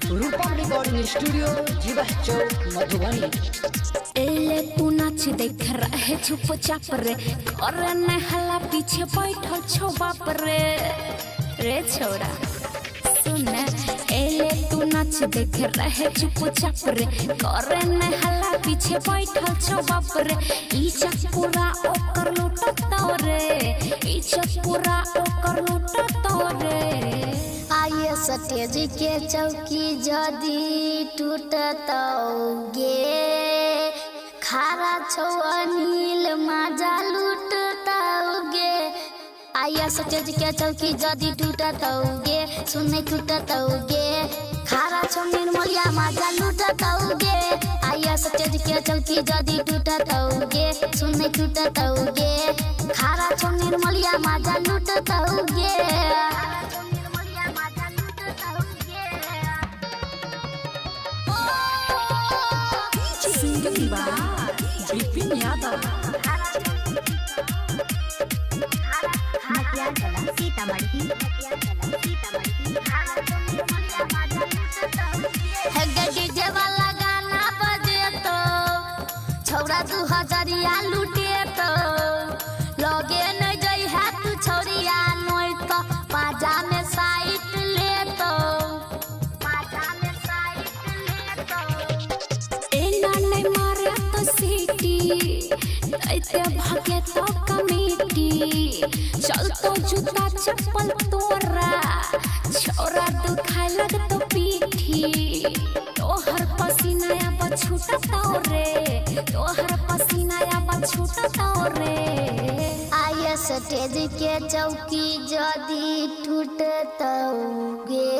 रूपम recording studio जीवा चौक मधुबनी। एले तू नाच देख रहे चुप चाप रे, करे न हल्ला पीछे बैठल छो बाप रे। रे छोड़ा सुन, एले तू नाच देख रहे चुप चाप रे, करे न हल्ला पीछे बैठल छो बाप रे। इज्जत पूरा ओकर लूटतो रे, इज्जत पूरा ओकर लूटतो रे। आइए स्टेज के चौकी जदी टूटतौगे, खारा छौ अनिल माजा लूटतौगे। आइए स्टेज के चौकी जदी टूटतौगे, सुने टूटतौगे, खारा छौ निर्मलिया माजा लूटतौगे। आइए स्टेज के चौकी जदी टूटतौगे, सुने टूटतौगे, खारा छौ निर्मलिया माजा लूटतौगे। बिपिन यादव डीजे वाला गाना बजे तो छौरा 2000 लूटे तो लगे न जई है तू छौरिया नोई तो पाजा में साइट ले तो पाजा में साइट ले तो एना नहीं मारे तो सीटी ऐते भागे तो कमेटी। चल तो जूता चप्पल तोरा, छोरा दुखाए लग तो पीठी। तोहर पसीना अब छूटता रे, तोहर पसीना अब छूटता रे। आइए स्टेज के चौकी जदी टूटतौगे,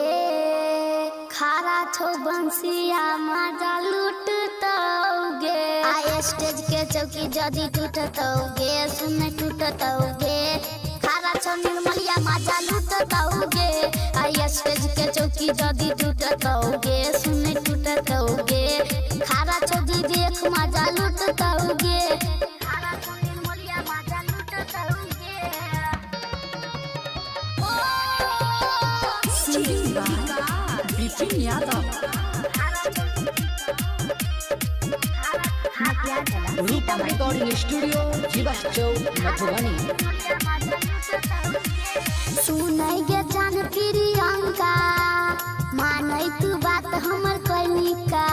खारा छौ बंसिया माजा लूटतौगे। आइए स्टेज के चौकी जदी टूटतौगे, सुने टूटतौगे, खारा छौ निर्मलिया माजा लूटतौगे। आइए स्टेज के चौकी जदी टूटतौगे, सुने टूटतौगे, खारा छौ देख माजा लूटतौगे, खारा छौ निर्मलिया माजा लूटतौगे। बिपिन यादव रूपम रिकॉर्डिंग स्टूडियो जीवा चौक मधुबनी। सुनै गे जान प्रियंका, मानै तू बात हमर कनिका।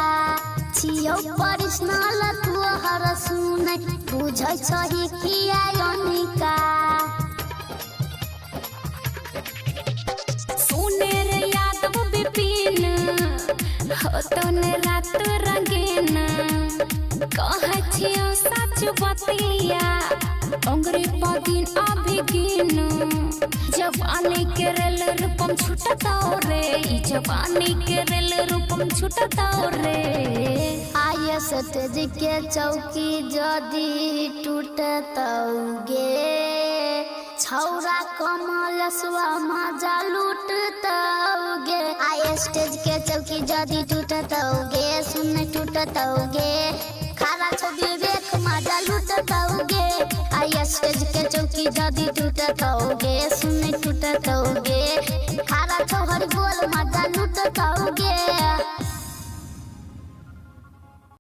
छियौ पर्सनल तोहर सुनै, बुझै छही किया अनिका। सुने रे यादव बिपिन, होतो ने रात रंगीन। कहे छियो सच बतिया, अंग्रे पदिन अभी गिन। जवानी के रेल रूपम छूटता रे, जवानी के रेल रूपम छूटता रे। आइए स्टेज के चौकी जदी टूटतौगे, छौरा कमल स्वा माजा लूटतौगे। आइए स्टेज के चौकी जदी टूटतौगे, सुने टूटतौगे, खारा छौ विवेक माजा लूटतौगे। आइए स्टेज के चौकी जदी टूटतौगे, सुने टूटतौगे, खारा छौ हरि बोल माजा लूटतौगे।